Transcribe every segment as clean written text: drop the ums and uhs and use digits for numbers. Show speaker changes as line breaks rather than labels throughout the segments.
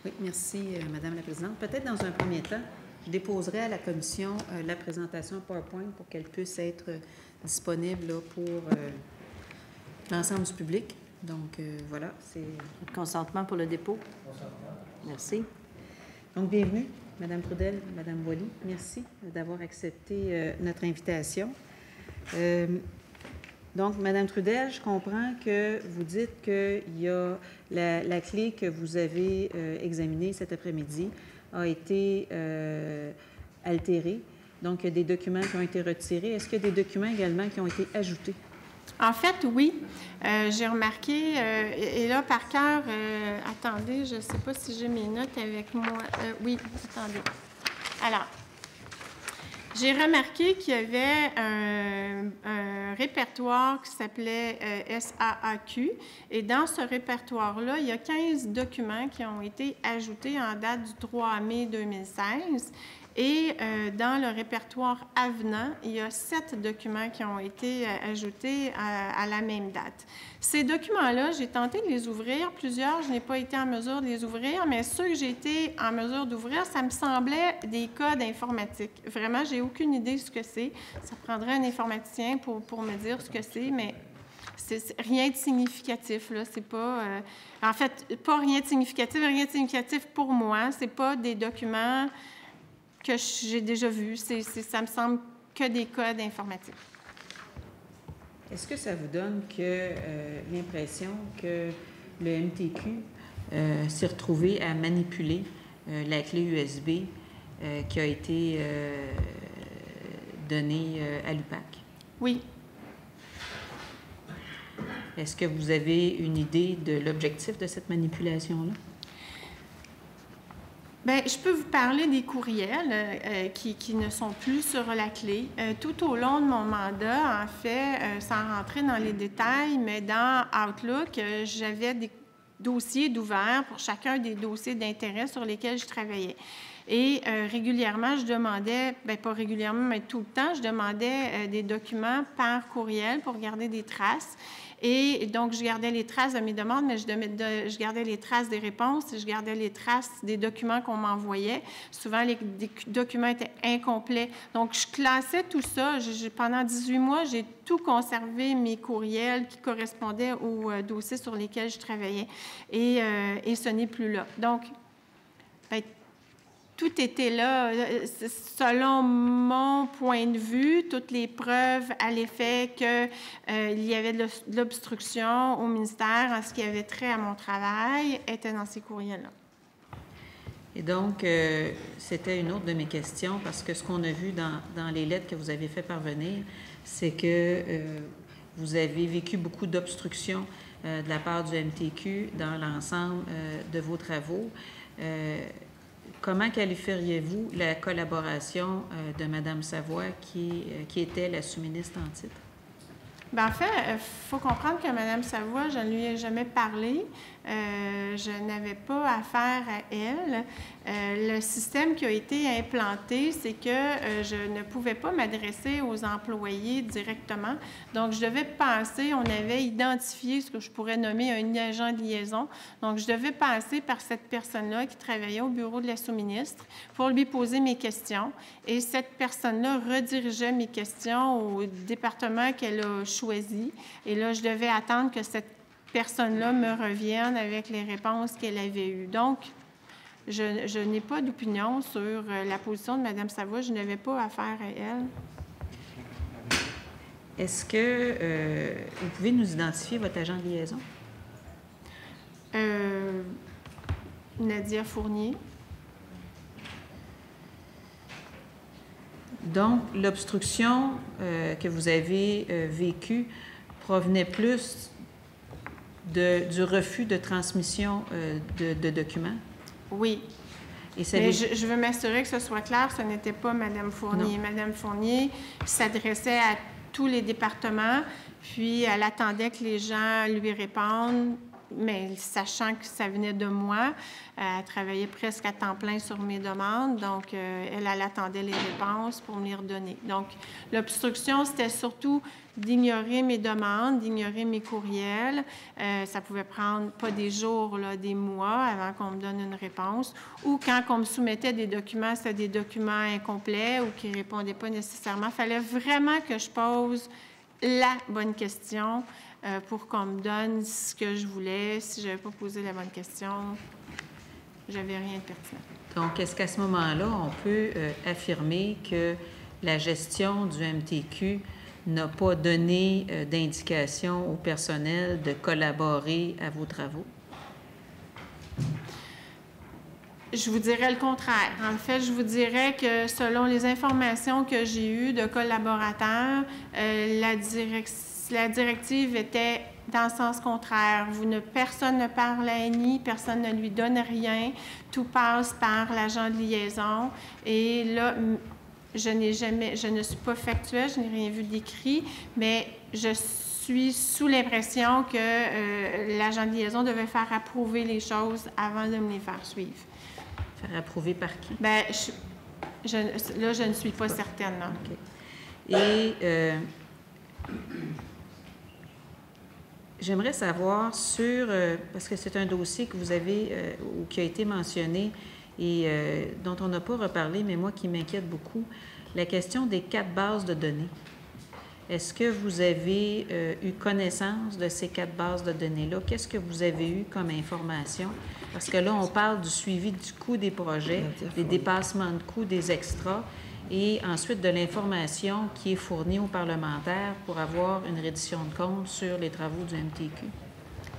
Oui, merci, Madame la Présidente. Peut-être dans un premier temps, je déposerai à la Commission la présentation PowerPoint pour qu'elle puisse être disponible là, pour l'ensemble du public. Donc, voilà, c'est...
Consentement pour le dépôt.
Consentement.
Merci.
Donc, bienvenue, Madame Trudel, Madame Boily. Merci d'avoir accepté notre invitation. Donc, Madame Trudel, je comprends que vous dites qu'il y a la clé que vous avez examinée cet après-midi a été altérée. Donc, il y a des documents qui ont été retirés. Est-ce qu'il y a des documents également qui ont été ajoutés?
En fait, oui. J'ai remarqué, et là, par cœur, attendez, je ne sais pas si j'ai mes notes avec moi. Oui, attendez. Alors, j'ai remarqué qu'il y avait un répertoire qui s'appelait SAAQ, et dans ce répertoire-là, il y a 15 documents qui ont été ajoutés en date du 3 mai 2016. Et dans le répertoire avenant, il y a 7 documents qui ont été ajoutés à la même date. Ces documents-là, j'ai tenté de les ouvrir. Plusieurs, je n'ai pas été en mesure de les ouvrir, mais ceux que j'ai été en mesure d'ouvrir, ça me semblait des codes informatiques. Vraiment, j'ai aucune idée de ce que c'est. Ça prendrait un informaticien pour me dire ce que c'est, mais c'est rien de significatif, là. C'est pas... en fait, pas rien de significatif pour moi. C'est pas des documents que j'ai déjà vu. Ça me semble que des codes informatiques.
Est-ce que ça vous donne l'impression que le MTQ s'est retrouvé à manipuler la clé USB qui a été donnée à l'UPAC?
Oui.
Est-ce que vous avez une idée de l'objectif de cette manipulation-là?
Bien, je peux vous parler des courriels qui ne sont plus sur la clé. Tout au long de mon mandat, en fait, sans rentrer dans les détails, mais dans Outlook, j'avais des dossiers d'ouvert pour chacun des dossiers d'intérêt sur lesquels je travaillais. Et régulièrement, je demandais, bien pas régulièrement, mais tout le temps, je demandais des documents par courriel pour garder des traces. Et donc, je gardais les traces de mes demandes, mais je gardais les traces des réponses, je gardais les traces des documents qu'on m'envoyait. Souvent, les documents étaient incomplets. Donc, je classais tout ça. Pendant 18 mois, j'ai tout conservé, mes courriels qui correspondaient aux dossiers sur lesquels je travaillais. Et ce n'est plus là. Donc, bien, tout était là. Selon mon point de vue, toutes les preuves à l'effet qu'il y avait de l'obstruction au ministère en ce qui avait trait à mon travail étaient dans ces courriels-là.
Et donc, c'était une autre de mes questions, parce que ce qu'on a vu dans les lettres que vous avez fait parvenir, c'est que vous avez vécu beaucoup d'obstructions de la part du MTQ dans l'ensemble de vos travaux. Comment qualifieriez-vous la collaboration de Mme Savoie, qui était la sous-ministre en titre?
Bien, en fait, il faut comprendre que Mme Savoie, je ne lui ai jamais parlé. Je n'avais pas affaire à elle. Le système qui a été implanté, c'est que je ne pouvais pas m'adresser aux employés directement. Donc, je devais passer, on avait identifié ce que je pourrais nommer un agent de liaison. Donc, je devais passer par cette personne-là qui travaillait au bureau de la sous-ministre pour lui poser mes questions. Et cette personne-là redirigeait mes questions au département qu'elle a choisi. Et là, je devais attendre que cette personne-là me revienne avec les réponses qu'elle avait eues. Donc, je n'ai pas d'opinion sur la position de Mme Savoie. Je n'avais pas affaire à elle.
Est-ce que vous pouvez nous identifier votre agent de liaison?
Nadia Fournier.
Donc, l'obstruction que vous avez vécue provenait plus du refus de transmission de documents?
Oui. Mais je veux m'assurer que ce soit clair, ce n'était pas Mme Fournier.
Non.
Mme Fournier s'adressait à tous les départements, puis elle attendait que les gens lui répondent mais sachant que ça venait de moi, elle travaillait presque à temps plein sur mes demandes, donc elle attendait les réponses pour me les redonner. Donc, l'obstruction, c'était surtout d'ignorer mes demandes, d'ignorer mes courriels. Ça pouvait prendre pas des jours, là, des mois avant qu'on me donne une réponse. Ou quand on me soumettait des documents, c'était des documents incomplets ou qui ne répondaient pas nécessairement. Il fallait vraiment que je pose la bonne question pour qu'on me donne ce que je voulais. Si je n'avais pas posé la bonne question, j'avais rien de pertinent.
Donc, est-ce qu'à ce moment-là, on peut affirmer que la gestion du MTQ n'a pas donné d'indication au personnel de collaborer à vos travaux?
Je vous dirais le contraire. En fait, je vous dirais que selon les informations que j'ai eues de collaborateurs, la directive était dans le sens contraire. Personne ne parle à Annie, personne ne lui donne rien. Tout passe par l'agent de liaison. Et là, je ne suis pas factuelle, je n'ai rien vu d'écrit, mais je suis sous l'impression que l'agent de liaison devait faire approuver les choses avant de me les faire suivre.
Faire approuver par qui?
Bien, là, je ne suis pas certaine. Non.
Okay. Et j'aimerais savoir sur, parce que c'est un dossier que vous avez, ou qui a été mentionné et dont on n'a pas reparlé, mais moi qui m'inquiète beaucoup, la question des 4 bases de données. Est-ce que vous avez eu connaissance de ces 4 bases de données-là? Qu'est-ce que vous avez eu comme information? Parce que là, on parle du suivi du coût des projets, des dépassements de coûts, des extras, et ensuite de l'information qui est fournie aux parlementaires pour avoir une reddition de compte sur les travaux du MTQ.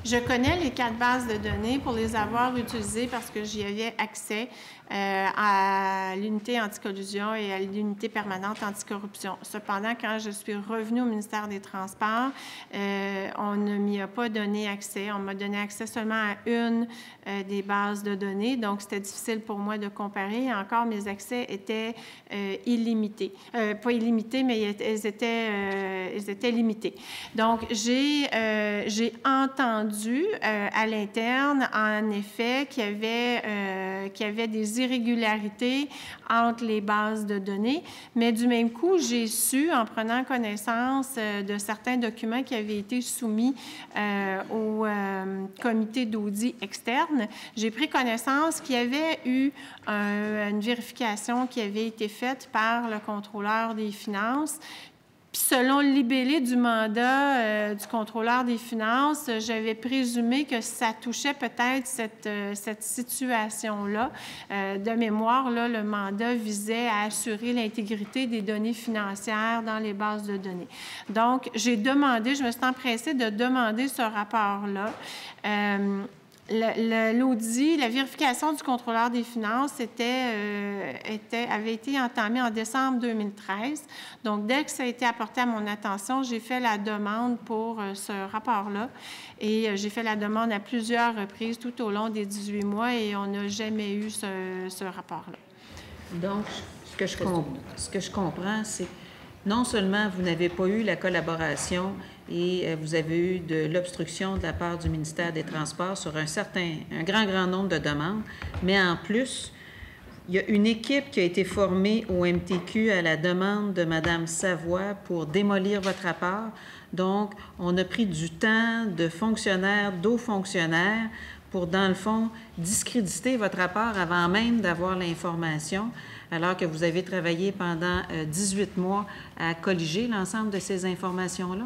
Je connais les 4 bases de données pour les avoir utilisées parce que j'y avais accès à l'unité anticollusion et à l'unité permanente anticorruption. Cependant, quand je suis revenue au ministère des Transports, on ne m'y a pas donné accès. On m'a donné accès seulement à une des bases de données, donc c'était difficile pour moi de comparer. Et encore, mes accès étaient illimités. Pas illimités, mais ils étaient limités. Donc, j'ai entendu à l'interne, en effet, qu'il y avait des irrégularités entre les bases de données, mais du même coup, j'ai su, en prenant connaissance de certains documents qui avaient été soumis au comité d'audit externe, j'ai pris connaissance qu'il y avait eu une vérification qui avait été faite par le contrôleur des finances. Puis selon le libellé du mandat du contrôleur des finances, j'avais présumé que ça touchait peut-être cette situation-là. De mémoire, là, le mandat visait à assurer l'intégrité des données financières dans les bases de données. Donc, je me suis empressée de demander ce rapport-là. L'audit, la vérification du contrôleur des finances avait été entamée en décembre 2013. Donc, dès que ça a été apporté à mon attention, j'ai fait la demande pour ce rapport-là. Et j'ai fait la demande à plusieurs reprises tout au long des 18 mois et on n'a jamais eu ce rapport-là.
Donc, ce que je comprends, c'est que non seulement vous n'avez pas eu la collaboration et vous avez eu de l'obstruction de la part du ministère des Transports sur un grand nombre de demandes, mais en plus, il y a une équipe qui a été formée au MTQ à la demande de Mme Savoie pour démolir votre rapport. Donc, on a pris du temps de fonctionnaires, d'hauts fonctionnaires pour, dans le fond, discréditer votre rapport avant même d'avoir l'information, alors que vous avez travaillé pendant 18 mois à colliger l'ensemble de ces informations-là?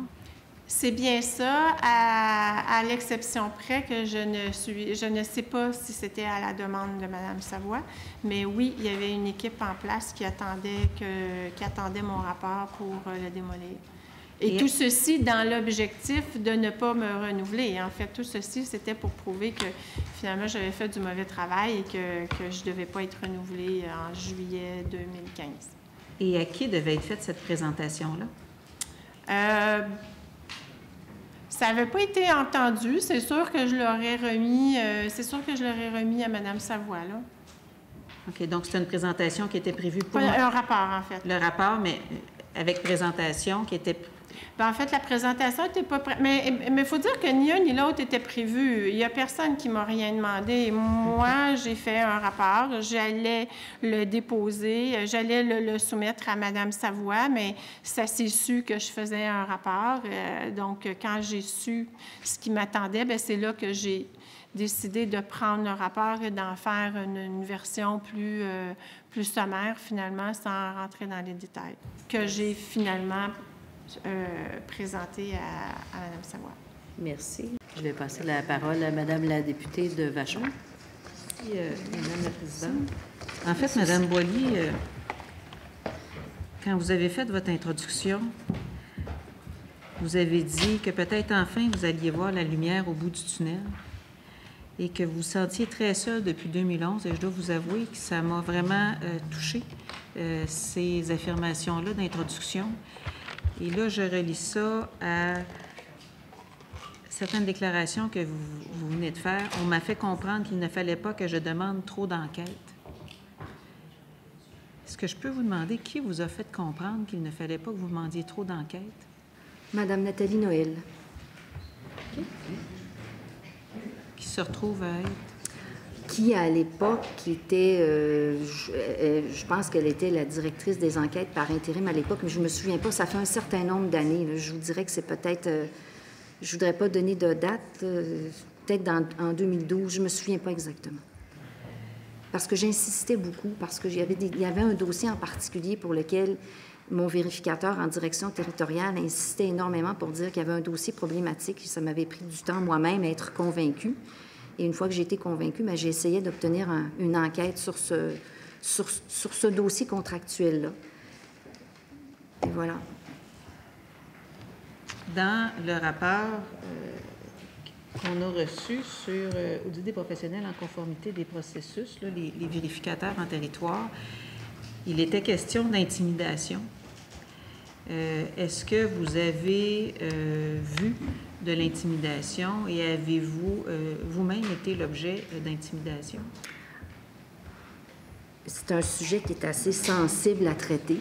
C'est bien ça, à l'exception près que je ne sais pas si c'était à la demande de Mme Savoie, mais oui, il y avait une équipe en place qui attendait mon rapport pour le démolir. Et tout ceci dans l'objectif de ne pas me renouveler. En fait, tout ceci, c'était pour prouver que finalement, j'avais fait du mauvais travail et que je ne devais pas être renouvelée en juillet 2015.
Et à qui devait être faite cette présentation-là?
Ça n'avait pas été entendu. C'est sûr que je l'aurais remis, à Mme Savoie, là.
OK. Donc, c'est une présentation qui était prévue pour...
Un rapport, en fait.
Le rapport, mais avec présentation qui était
Bien, en fait, la présentation n'était pas prête. Mais il faut dire que ni un ni l'autre était prévu. Il n'y a personne qui m'a rien demandé. Moi, j'ai fait un rapport. J'allais le déposer. J'allais le soumettre à Mme Savoie, mais ça s'est su que je faisais un rapport. Donc, quand j'ai su ce qui m'attendait, bien, c'est là que j'ai décidé de prendre le rapport et d'en faire une version plus sommaire, finalement, sans rentrer dans les détails, que j'ai finalement présenté à Mme Savoie.
Merci. Je vais passer la parole à Mme la députée de Vachon.
Merci, Mme la Présidente. En fait, Mme Boily, quand vous avez fait votre introduction, vous avez dit que peut-être enfin vous alliez voir la lumière au bout du tunnel et que vous vous sentiez très seul depuis 2011. Et je dois vous avouer que ça m'a vraiment touchée, ces affirmations-là d'introduction. Et là, je relis ça à certaines déclarations que vous venez de faire. On m'a fait comprendre qu'il ne fallait pas que je demande trop d'enquêtes. Est-ce que je peux vous demander qui vous a fait comprendre qu'il ne fallait pas que vous demandiez trop d'enquêtes?
Madame Nathalie Noël.
Qui se retrouve à être?
Qui, à l'époque, était, je pense qu'elle était la directrice des enquêtes par intérim à l'époque, mais je ne me souviens pas, ça fait un certain nombre d'années. Je vous dirais que c'est peut-être, je ne voudrais pas donner de date, peut-être en 2012, je ne me souviens pas exactement. Parce que j'insistais beaucoup, parce qu'il y avait un dossier en particulier pour lequel mon vérificateur en direction territoriale insistait énormément pour dire qu'il y avait un dossier problématique. Ça m'avait pris du temps moi-même à être convaincue. Et une fois que j'ai été convaincue, bien, j'ai essayé d'obtenir une enquête sur ce dossier contractuel-là. Et voilà.
Dans le rapport qu'on a reçu sur audit des professionnels en conformité des processus, là, les vérificateurs en territoire, il était question d'intimidation. Est-ce que vous avez vu de l'intimidation et avez-vous vous-même été l'objet d'intimidation?
C'est un sujet qui est assez sensible à traiter.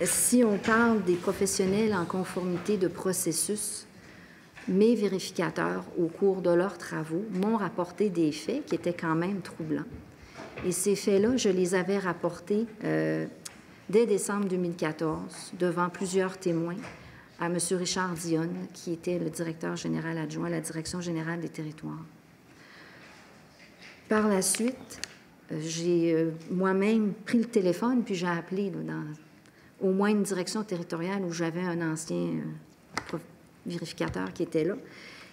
Si on parle des professionnels en conformité de processus, mes vérificateurs, au cours de leurs travaux, m'ont rapporté des faits qui étaient quand même troublants. Et ces faits-là, je les avais rapportés dès décembre 2014, devant plusieurs témoins, à M. Richard Dionne, qui était le directeur général adjoint à la Direction générale des territoires. Par la suite, j'ai moi-même pris le téléphone, puis j'ai appelé dans au moins une direction territoriale où j'avais un ancien vérificateur qui était là.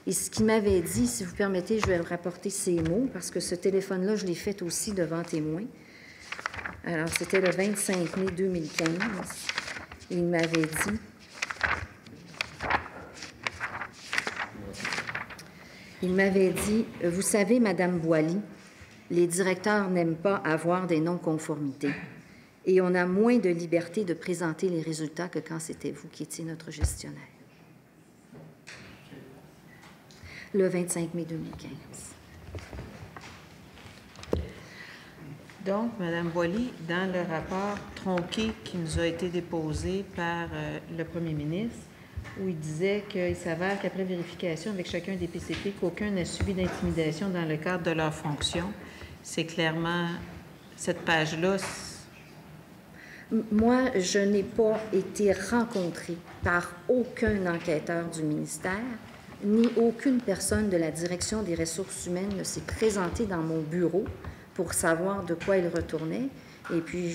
Et ce qu'il m'avait dit, si vous permettez, je vais rapporter ces mots, parce que ce téléphone-là, je l'ai fait aussi devant témoin. Alors, c'était le 25 mai 2015. Et il m'avait dit... Il m'avait dit, « Vous savez, Madame Boily, les directeurs n'aiment pas avoir des non-conformités. Et on a moins de liberté de présenter les résultats que quand c'était vous qui étiez notre gestionnaire. » Le 25 mai 2015.
Donc, Mme Boily, dans le rapport tronqué qui nous a été déposé par le premier ministre, où il disait qu'il s'avère qu'après vérification avec chacun des PCP, qu'aucun n'a subi d'intimidation dans le cadre de leur fonction, c'est clairement cette page-là.
Moi, je n'ai pas été rencontrée par aucun enquêteur du ministère, ni aucune personne de la direction des ressources humaines ne s'est présentée dans mon bureau pour savoir de quoi il retournait. Et puis,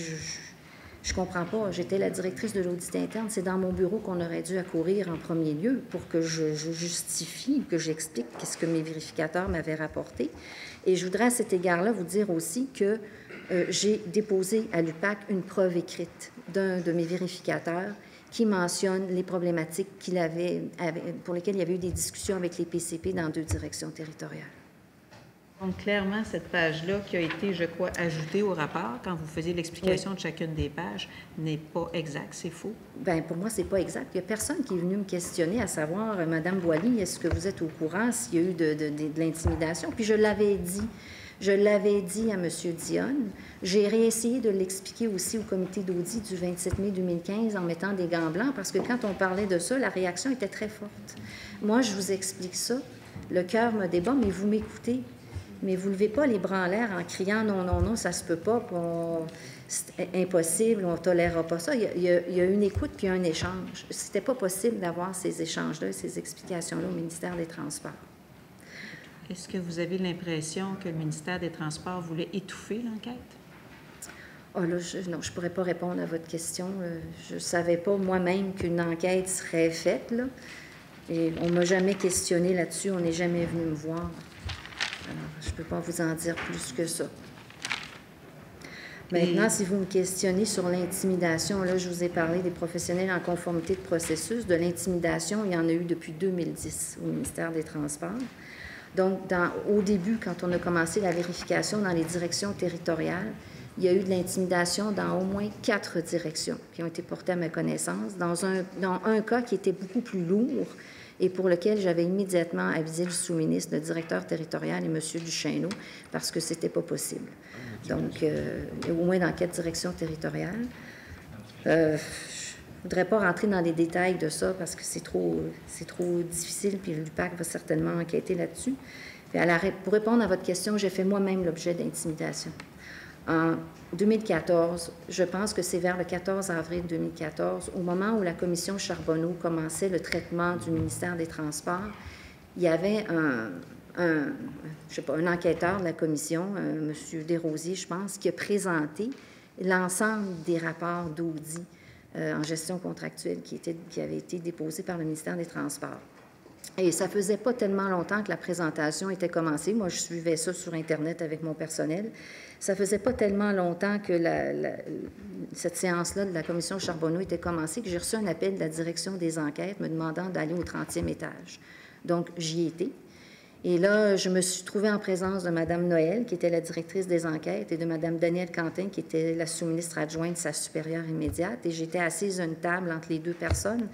je comprends pas. J'étais la directrice de l'audit interne. C'est dans mon bureau qu'on aurait dû accourir en premier lieu pour que je justifie, que j'explique qu'est-ce que mes vérificateurs m'avaient rapporté. Et je voudrais à cet égard-là vous dire aussi que j'ai déposé à l'UPAC une preuve écrite d'un de mes vérificateurs qui mentionne les problématiques pour lesquelles il y avait eu des discussions avec les PCP dans 2 directions territoriales.
Donc, clairement, cette page-là qui a été, je crois, ajoutée au rapport, quand vous faisiez l'explication de chacune des pages, n'est pas exacte, c'est faux?
Bien, pour moi, c'est pas exact. Il n'y a personne qui est venu me questionner à savoir, Madame Boily, est-ce que vous êtes au courant s'il y a eu de l'intimidation? Puis je l'avais dit. Je l'avais dit à M. Dionne. J'ai réessayé de l'expliquer aussi au comité d'audit du 27 mai 2015 en mettant des gants blancs, parce que quand on parlait de ça, la réaction était très forte. Moi, je vous explique ça. Le cœur me débat, mais vous m'écoutez. Mais vous ne levez pas les bras en l'air en criant « non, non, non, ça se peut pas, c'est impossible, on ne tolérera pas ça ». Il y a une écoute puis un échange. C'était pas possible d'avoir ces échanges-là, ces explications-là au ministère des Transports.
Est-ce que vous avez l'impression que le ministère des Transports voulait étouffer l'enquête?
Ah là, non, je ne pourrais pas répondre à votre question. Je ne savais pas moi-même qu'une enquête serait faite, là. Et on ne m'a jamais questionné là-dessus, on n'est jamais venu me voir. Alors, je ne peux pas vous en dire plus que ça. Maintenant, si vous me questionnez sur l'intimidation, là, je vous ai parlé des professionnels en conformité de processus. De l'intimidation, il y en a eu depuis 2010 au ministère des Transports. Donc, au début, quand on a commencé la vérification dans les directions territoriales, il y a eu de l'intimidation dans au moins 4 directions qui ont été portées à ma connaissance, dans un cas qui était beaucoup plus lourd et pour lequel j'avais immédiatement avisé le sous-ministre, le directeur territorial et M. Duchesneau, parce que c'était pas possible. Donc, au moins dans 4 directions territoriales. Je ne voudrais pas rentrer dans les détails de ça parce que c'est trop difficile, puis l'UPAC va certainement enquêter là-dessus. Pour répondre à votre question, j'ai fait moi-même l'objet d'intimidation. En 2014, je pense que c'est vers le 14 avril 2014, au moment où la commission Charbonneau commençait le traitement du ministère des Transports, il y avait un enquêteur de la commission, M. Desrosiers, je pense, qui a présenté l'ensemble des rapports d'audit en gestion contractuelle qui avaient été déposés par le ministère des Transports. Et ça faisait pas tellement longtemps que la présentation était commencée. Moi, je suivais ça sur Internet avec mon personnel. Ça faisait pas tellement longtemps que cette séance-là de la commission Charbonneau était commencée que j'ai reçu un appel de la direction des enquêtes me demandant d'aller au 30e étage. Donc, j'y étais. Et là, je me suis trouvée en présence de Mme Noël, qui était la directrice des enquêtes, et de Mme Danielle Quentin, qui était la sous-ministre adjointe, sa supérieure immédiate. Et j'étais assise à une table entre les 2 personnes.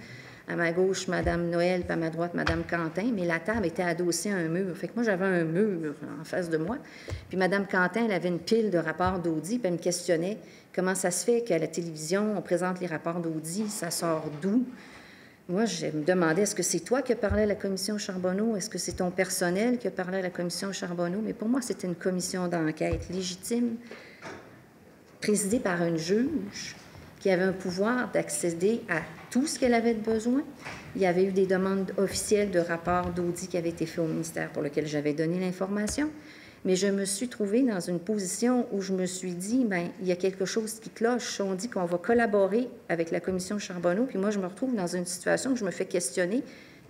À ma gauche, Mme Noël, puis à ma droite, Mme Quentin, mais la table était adossée à un mur. Fait que moi, j'avais un mur en face de moi. Puis Mme Quentin, elle avait une pile de rapports d'audit, puis elle me questionnait comment ça se fait qu'à la télévision, on présente les rapports d'audit, ça sort d'où? Moi, je me demandais, est-ce que c'est toi qui as parlé à la commission Charbonneau? Est-ce que c'est ton personnel qui a parlé à la commission Charbonneau? Mais pour moi, c'était une commission d'enquête légitime, présidée par un juge qui avait un pouvoir d'accéder à tout ce qu'elle avait de besoin. Il y avait eu des demandes officielles de rapports d'audit qui avaient été faits au ministère pour lequel j'avais donné l'information. Mais je me suis trouvée dans une position où je me suis dit, bien, il y a quelque chose qui cloche. On dit qu'on va collaborer avec la commission Charbonneau, puis moi, je me retrouve dans une situation où je me fais questionner.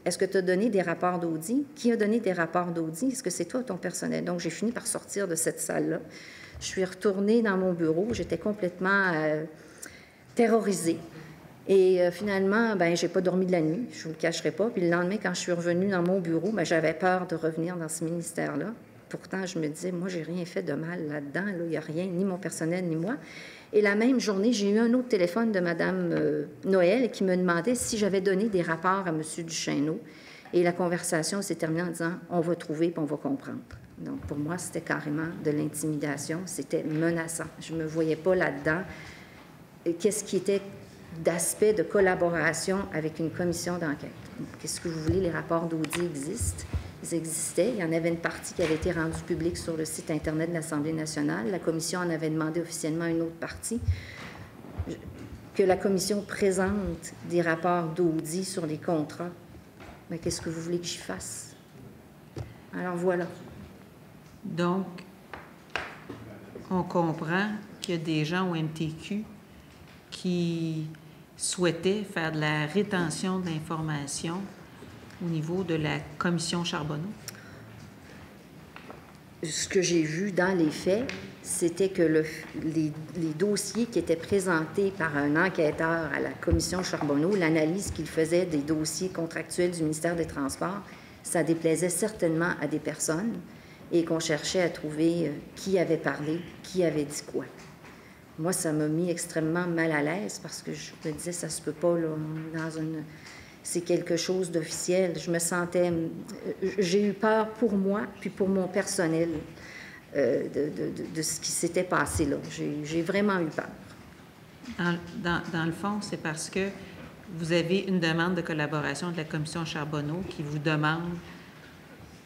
Est-ce que tu as donné des rapports d'audit? Qui a donné des rapports d'audit? Est-ce que c'est toi ou ton personnel? Donc, j'ai fini par sortir de cette salle-là. Je suis retournée dans mon bureau. J'étais complètement terrorisée. Et finalement, ben, j'ai pas dormi de la nuit, je vous le cacherai pas. Puis le lendemain, quand je suis revenue dans mon bureau, ben, j'avais peur de revenir dans ce ministère-là. Pourtant, je me disais, moi, j'ai rien fait de mal là-dedans. Là. Il n'y a rien, ni mon personnel, ni moi. Et la même journée, j'ai eu un autre téléphone de Mme Noël qui me demandait si j'avais donné des rapports à M. Duchesneau. Et la conversation s'est terminée en disant, on va trouver puis on va comprendre. Donc, pour moi, c'était carrément de l'intimidation. C'était menaçant. Je ne me voyais pas là-dedans. Qu'est-ce qui était d'aspect de collaboration avec une commission d'enquête. Qu'est-ce que vous voulez? Les rapports d'audit existent. Ils existaient. Il y en avait une partie qui avait été rendue publique sur le site Internet de l'Assemblée nationale. La commission en avait demandé officiellement une autre partie. Que la commission présente des rapports d'audit sur les contrats. Mais qu'est-ce que vous voulez que j'y fasse? Alors voilà.
Donc, on comprend qu'il y a des gens au MTQ qui souhaitaient faire de la rétention d'informations au niveau de la commission Charbonneau?
Ce que j'ai vu dans les faits, c'était que les dossiers qui étaient présentés par un enquêteur à la commission Charbonneau, l'analyse qu'il faisait des dossiers contractuels du ministère des Transports, ça déplaisait certainement à des personnes et qu'on cherchait à trouver qui avait parlé, qui avait dit quoi. Moi, ça m'a mis extrêmement mal à l'aise parce que je me disais, ça se peut pas, là, c'est quelque chose d'officiel. Je me sentais... J'ai eu peur pour moi puis pour mon personnel. de ce qui s'était passé là. J'ai vraiment eu peur.
Dans le fond, c'est parce que vous avez une demande de collaboration de la commission Charbonneau qui vous demande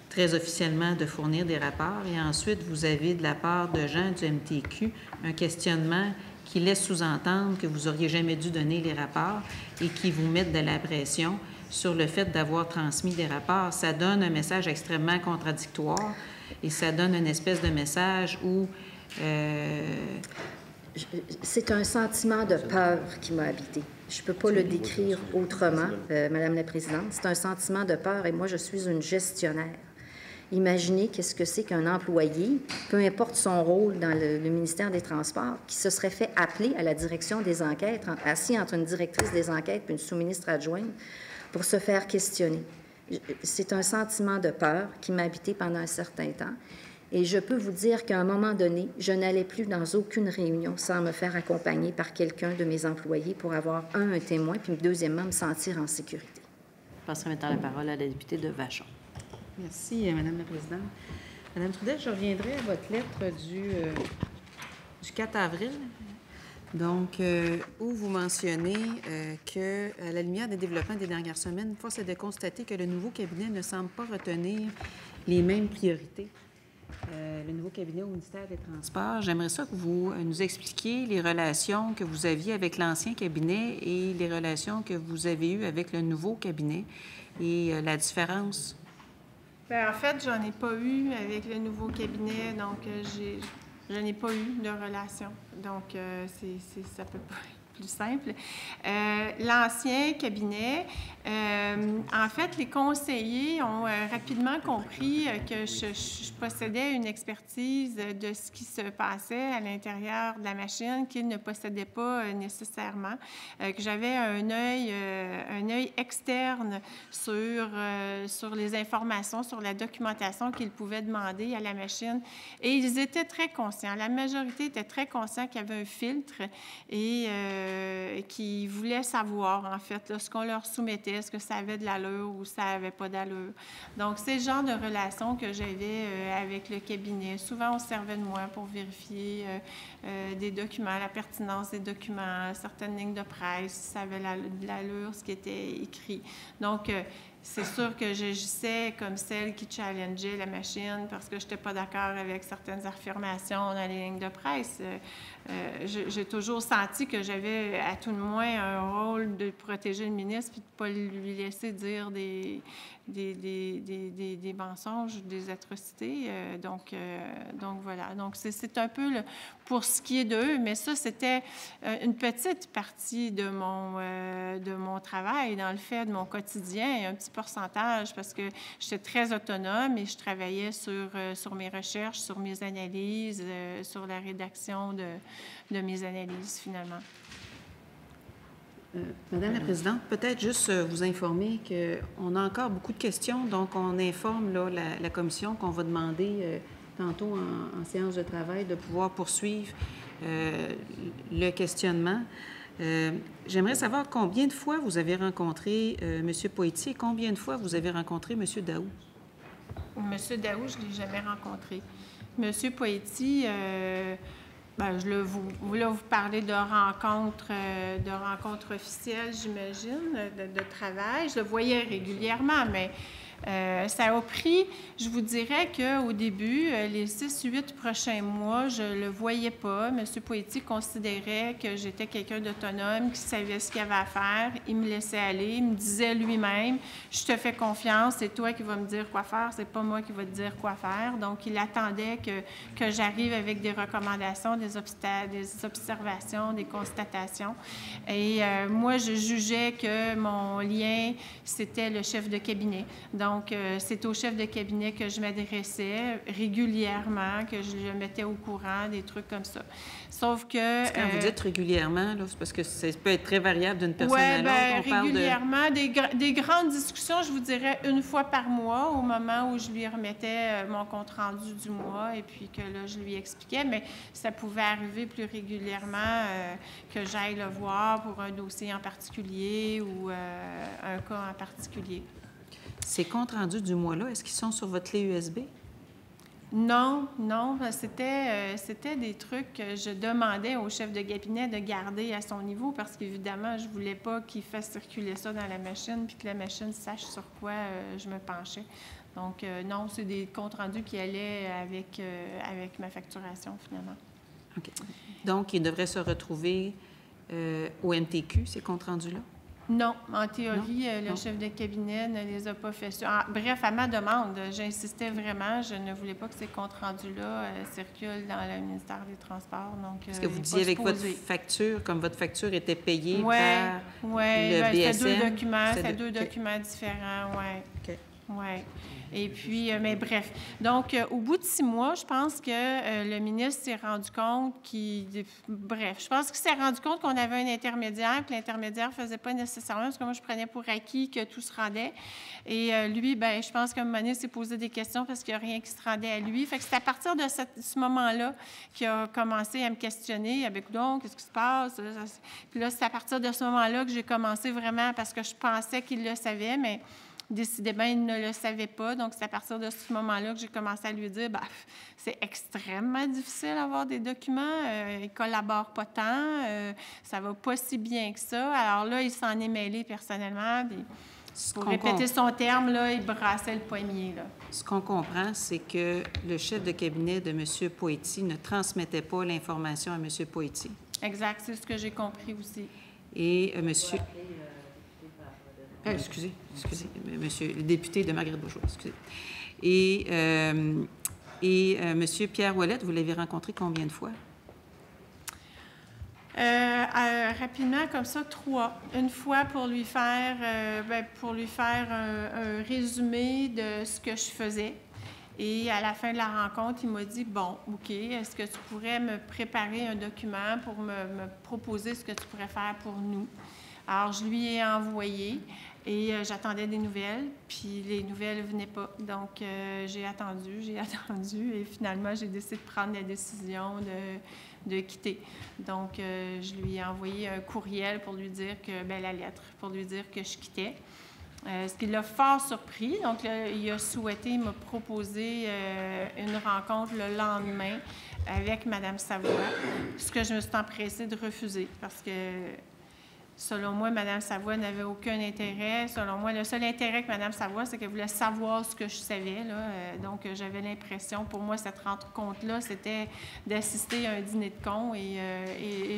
très officiellement de fournir des rapports, et ensuite vous avez de la part de gens du MTQ un questionnement qui laisse sous-entendre que vous n'auriez jamais dû donner les rapports et qui vous mettent de la pression sur le fait d'avoir transmis des rapports. Ça donne un message extrêmement contradictoire et ça donne une espèce de message où...
C'est un sentiment de peur qui m'a habité. Je ne peux pas le décrire autrement, Madame la Présidente. C'est un sentiment de peur et moi, je suis une gestionnaire. Imaginez qu'est-ce que c'est qu'un employé, peu importe son rôle dans le ministère des Transports, qui se serait fait appeler à la direction des enquêtes, assis entre une directrice des enquêtes et une sous-ministre adjointe, pour se faire questionner. C'est un sentiment de peur qui m'a habité pendant un certain temps. Et je peux vous dire qu'à un moment donné, je n'allais plus dans aucune réunion sans me faire accompagner par quelqu'un de mes employés pour avoir, un témoin, puis deuxièmement, me sentir en sécurité.
Je passerai maintenant la parole à la députée de Vachon.
Merci, Madame la Présidente. Madame Trudel, je reviendrai à votre lettre du 4 avril, donc, où vous mentionnez que, à la lumière des développements des dernières semaines, force est de constater que le nouveau cabinet ne semble pas retenir les mêmes priorités. Le nouveau cabinet au ministère des Transports. J'aimerais ça que vous nous expliquiez les relations que vous aviez avec l'ancien cabinet et les relations que vous avez eues avec le nouveau cabinet et la différence.
Bien, en fait, j'en ai pas eu avec le nouveau cabinet, donc je n'ai pas eu de relation. Donc, ça peut pas être plus simple. L'ancien cabinet, en fait, les conseillers ont rapidement compris que je possédais une expertise de ce qui se passait à l'intérieur de la machine qu'ils ne possédaient pas nécessairement, que j'avais un œil externe sur les informations, sur la documentation qu'ils pouvaient demander à la machine. Et ils étaient très conscients. La majorité était très consciente qu'il y avait un filtre et qui voulaient savoir, en fait, là, ce qu'on leur soumettait, est-ce que ça avait de l'allure ou ça n'avait pas d'allure. Donc, c'est le genre de relation que j'avais avec le cabinet. Souvent, on se servait de moi pour vérifier des documents, la pertinence des documents, certaines lignes de presse, si ça avait de l'allure, ce qui était écrit. Donc, c'est sûr que j'agissais comme celle qui challengeait la machine parce que je n'étais pas d'accord avec certaines affirmations dans les lignes de presse. J'ai toujours senti que j'avais à tout le moins un rôle de protéger le ministre puis de ne pas lui laisser dire des mensonges, des atrocités. Donc voilà. Donc, c'est un peu pour ce qui est d'eux, mais ça, c'était une petite partie de mon travail, dans le fait de mon quotidien, et un petit pourcentage, parce que j'étais très autonome et je travaillais sur mes recherches, sur mes analyses, sur la rédaction de mes analyses, finalement.
Madame la Présidente, peut-être juste vous informer qu'on a encore beaucoup de questions, donc on informe là, la commission qu'on va demander tantôt en séance de travail de pouvoir poursuivre le questionnement. J'aimerais savoir combien de fois vous avez rencontré M. Poitier et combien de fois vous avez rencontré M. Daou?
M. Daou, je ne l'ai jamais rencontré. M. Poitier... Bien, vous parlez de rencontres officielles, j'imagine, de travail. Je le voyais régulièrement, mais ça a pris, je vous dirais qu'au début, les 6-8 prochains mois, je ne le voyais pas. M. Poitier considérait que j'étais quelqu'un d'autonome, qui savait ce qu'il avait à faire. Il me laissait aller. Il me disait lui-même, « Je te fais confiance, c'est toi qui vas me dire quoi faire, c'est pas moi qui va te dire quoi faire. » Donc, il attendait que j'arrive avec des recommandations, des observations, des constatations. Et moi, je jugeais que mon lien, c'était le chef de cabinet. Donc, c'est au chef de cabinet que je m'adressais régulièrement, que je le mettais au courant, des trucs comme ça. Sauf que...
Quand vous dites régulièrement, là, c'est parce que ça peut être très variable d'une personne à l'autre.
Oui, bien, régulièrement. Des grandes discussions, je vous dirais, une fois par mois, au moment où je lui remettais mon compte-rendu du mois et puis que là, je lui expliquais. Mais ça pouvait arriver plus régulièrement que j'aille le voir pour un dossier en particulier ou un cas en particulier.
Ces comptes rendus du mois-là, est-ce qu'ils sont sur votre clé USB?
Non, non, c'était des trucs que je demandais au chef de cabinet de garder à son niveau parce qu'évidemment, je voulais pas qu'il fasse circuler ça dans la machine puis que la machine sache sur quoi je me penchais. Donc, non, c'est des comptes rendus qui allaient avec ma facturation, finalement.
OK. Donc, il devrait se retrouver au MTQ, ces comptes rendus-là?
Non, en théorie, le chef de cabinet ne les a pas fait. Bref, à ma demande, j'insistais vraiment, je ne voulais pas que ces comptes rendus-là circulent dans le ministère des Transports. Donc,
est-ce que vous disiez avec votre facture, comme votre facture était payée par
le BSM? C'était deux
okay.
documents différents, oui.
OK.
Oui. Et puis, mais bref. Donc, au bout de 6 mois, je pense que le ministre s'est rendu compte je pense qu'il s'est rendu compte qu'on avait un intermédiaire, que l'intermédiaire ne faisait pas nécessairement, parce que moi, je prenais pour acquis que tout se rendait. Et lui, bien, je pense qu'à un moment donné, il s'est posé des questions parce qu'il n'y a rien qui se rendait à lui. Fait que c'est à partir de ce moment-là qu'il a commencé à me questionner. Avec donc, qu'est-ce qui se passe? Puis là, c'est à partir de ce moment-là que j'ai commencé vraiment, parce que je pensais qu'il le savait, mais décidément, il ne le savait pas. Donc, c'est à partir de ce moment-là que j'ai commencé à lui dire, c'est extrêmement difficile d'avoir des documents. Ils ne collaborent pas tant. Ça ne va pas si bien que ça. Alors là, il s'en est mêlé personnellement. Puis, pour répéter son terme, là, il brassait le poignet. Là.
Ce qu'on comprend, c'est que le chef de cabinet de M. Poitier ne transmettait pas l'information à M. Poitier.
Exact. C'est ce que j'ai compris aussi.
Et monsieur... excusez, monsieur le député de Marguerite-Bourgeois, excusez. Et monsieur Pierre Ouellette, vous l'avez rencontré combien de fois?
Rapidement, comme ça, 3. Une fois pour lui faire, un résumé de ce que je faisais. Et à la fin de la rencontre, il m'a dit, bon, OK, est-ce que tu pourrais me préparer un document pour me proposer ce que tu pourrais faire pour nous? Alors, je lui ai envoyé et j'attendais des nouvelles, puis les nouvelles ne venaient pas. Donc, j'ai attendu et finalement, j'ai décidé de prendre la décision de quitter. Donc, je lui ai envoyé un courriel pour lui dire la lettre, pour lui dire que je quittais. Ce qui l'a fort surpris. Donc, là, il m'a proposé une rencontre le lendemain avec Mme Savoie, ce que je me suis empressée de refuser parce que, selon moi, Mme Savoie n'avait aucun intérêt. Selon moi, le seul intérêt que Mme Savoie, c'est qu'elle voulait savoir ce que je savais. Là. Donc, j'avais l'impression, pour moi, cette rencontre-là, c'était d'assister à un dîner de cons et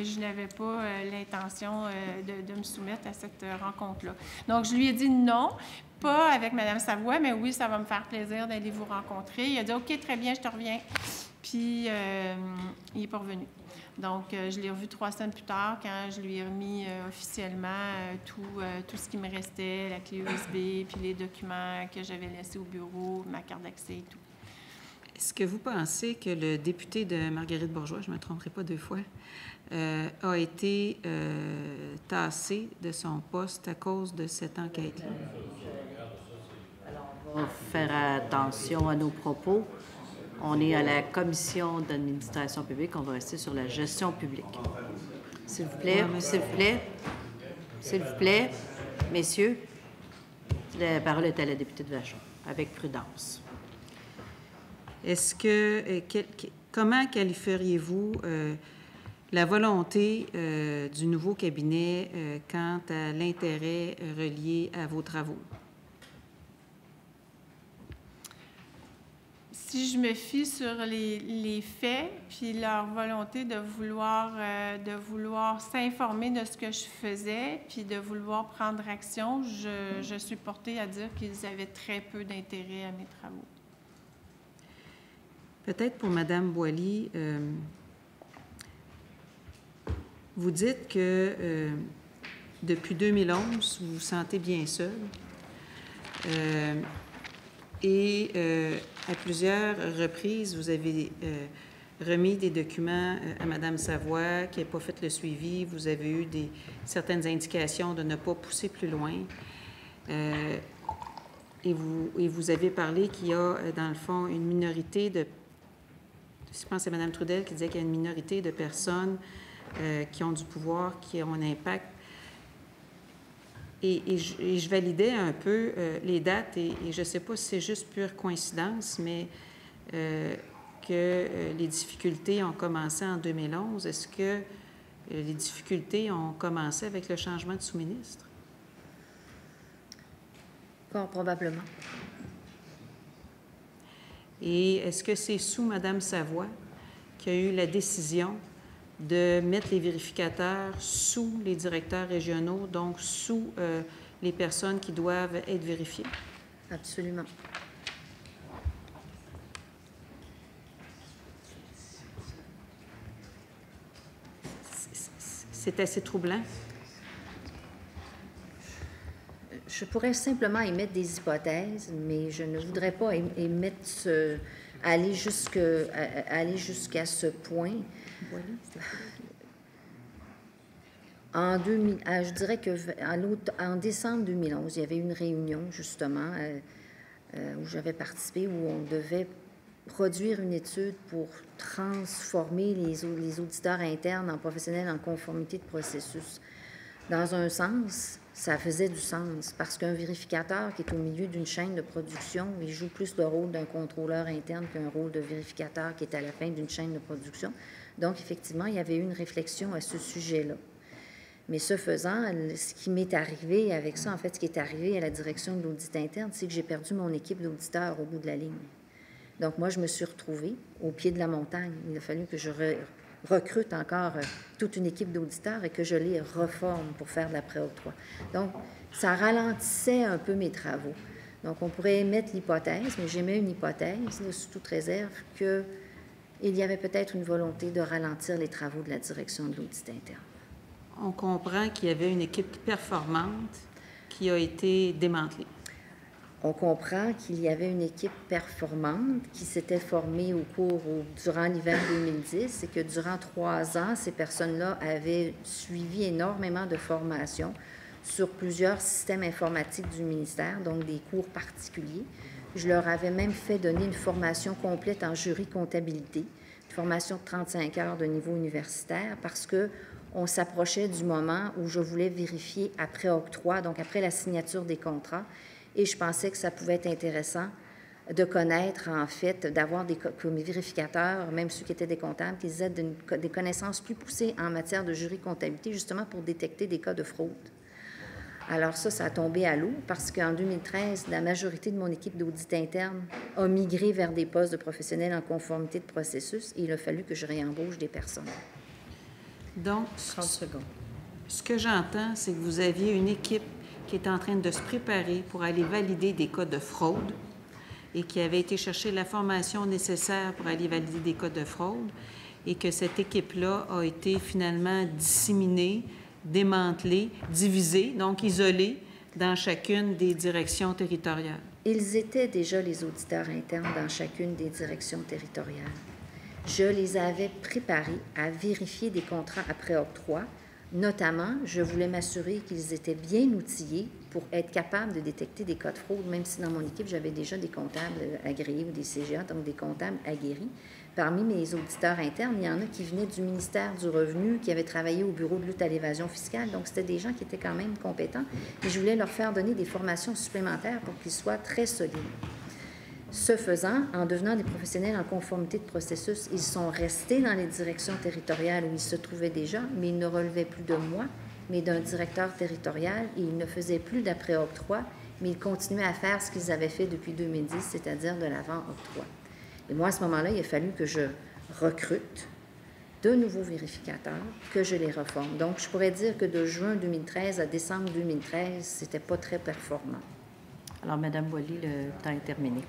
je n'avais pas l'intention de me soumettre à cette rencontre-là. Donc, je lui ai dit non, pas avec Mme Savoie, mais oui, ça va me faire plaisir d'aller vous rencontrer. Il a dit « OK, très bien, je te reviens ». Puis, il n'est pas revenu. Donc, je l'ai revu 3 semaines plus tard quand je lui ai remis officiellement tout ce qui me restait, la clé USB, puis les documents que j'avais laissés au bureau, ma carte d'accès et tout.
Est-ce que vous pensez que le député de Marguerite-Bourgeois, je ne me tromperai pas 2 fois, a été tassé de son poste à cause de cette enquête-là?
Alors, on va faire attention à nos propos. On est à la commission d'administration publique. On va rester sur la gestion publique. S'il vous plaît, s'il vous plaît, messieurs, la parole est à la députée de Vachon, avec prudence.
Est-ce que, comment qualifieriez-vous la volonté du nouveau cabinet quant à l'intérêt relié à vos travaux?
Si je me fie sur les faits, puis leur volonté de vouloir s'informer de ce que je faisais, puis de vouloir prendre action, je suis portée à dire qu'ils avaient très peu d'intérêt à mes travaux.
Peut-être pour Mme Boily, vous dites que depuis 2011, vous vous sentez bien seule. À plusieurs reprises, vous avez remis des documents à Mme Savoie qui n'a pas fait le suivi. Vous avez eu certaines indications de ne pas pousser plus loin. Et vous avez parlé qu'il y a, dans le fond, une minorité de... Je pense que c'est Mme Trudel qui disait qu'il y a une minorité de personnes qui ont du pouvoir, qui ont un impact. Et je validais un peu les dates, et je ne sais pas si c'est juste pure coïncidence, mais que les difficultés ont commencé en 2011. Est-ce que les difficultés ont commencé avec le changement de sous-ministre?
Fort probablement.
Et est-ce que c'est sous Mme Savoie qu'il y a eu la décision de mettre les vérificateurs sous les directeurs régionaux, donc sous les personnes qui doivent être vérifiées?
Absolument.
C'est assez troublant.
Je pourrais simplement émettre des hypothèses, mais je ne voudrais pas aller jusqu'à ce point. Je dirais qu'en décembre 2011, il y avait une réunion, justement, où j'avais participé, où on devait produire une étude pour transformer les auditeurs internes en professionnels en conformité de processus. Dans un sens, ça faisait du sens, parce qu'un vérificateur qui est au milieu d'une chaîne de production, il joue plus le rôle d'un contrôleur interne qu'un rôle de vérificateur qui est à la fin d'une chaîne de production. Donc, effectivement, il y avait eu une réflexion à ce sujet-là. Mais ce faisant, ce qui m'est arrivé avec ça, en fait, ce qui est arrivé à la direction de l'audit interne, c'est que j'ai perdu mon équipe d'auditeurs au bout de la ligne. Donc, moi, je me suis retrouvée au pied de la montagne. Il a fallu que je recrute encore toute une équipe d'auditeurs et que je les reforme pour faire de l'après-octroi. Donc, ça ralentissait un peu mes travaux. Donc, on pourrait émettre l'hypothèse, mais j'émets une hypothèse, là, sous toute réserve, qu'il y avait peut-être une volonté de ralentir les travaux de la direction de l'audit interne.
On comprend qu'il y avait une équipe performante qui a été démantelée.
On comprend qu'il y avait une équipe performante qui s'était formée durant l'hiver 2010 et que durant 3 ans, ces personnes-là avaient suivi énormément de formations sur plusieurs systèmes informatiques du ministère, donc des cours particuliers. Je leur avais même fait donner une formation complète en jury comptabilité, une formation de 35 heures de niveau universitaire, parce qu'on s'approchait du moment où je voulais vérifier après octroi, donc après la signature des contrats. Et je pensais que ça pouvait être intéressant de connaître, en fait, d'avoir comme vérificateurs, même ceux qui étaient des comptables, qu'ils aient des connaissances plus poussées en matière de jury comptabilité, justement pour détecter des cas de fraude. Alors ça a tombé à l'eau parce qu'en 2013, la majorité de mon équipe d'audit interne a migré vers des postes de professionnels en conformité de processus et il a fallu que je réembauche des personnes.
Donc,
30 secondes.
Ce que j'entends, c'est que vous aviez une équipe qui est en train de se préparer pour aller valider des cas de fraude et qui avait été chercher la formation nécessaire pour aller valider des cas de fraude et que cette équipe-là a été finalement disséminée, démantelée, divisée, donc isolée dans chacune des directions territoriales.
Ils étaient déjà les auditeurs internes dans chacune des directions territoriales. Je les avais préparés à vérifier des contrats après octroi. Notamment, je voulais m'assurer qu'ils étaient bien outillés pour être capables de détecter des cas de fraude, même si dans mon équipe, j'avais déjà des comptables agréés ou des CGA, donc des comptables aguerris. Parmi mes auditeurs internes, il y en a qui venaient du ministère du Revenu, qui avaient travaillé au bureau de lutte à l'évasion fiscale, donc c'était des gens qui étaient quand même compétents, et je voulais leur faire donner des formations supplémentaires pour qu'ils soient très solides. Ce faisant, en devenant des professionnels en conformité de processus, ils sont restés dans les directions territoriales où ils se trouvaient déjà, mais ils ne relevaient plus de moi, mais d'un directeur territorial, et ils ne faisaient plus d'après-octroi, mais ils continuaient à faire ce qu'ils avaient fait depuis 2010, c'est-à-dire de l'avant-octroi. Et moi, à ce moment-là, il a fallu que je recrute de nouveaux vérificateurs, que je les reforme. Donc, je pourrais dire que de juin 2013 à décembre 2013, c'était pas très performant.
Alors, Mme Boily, le temps est terminé.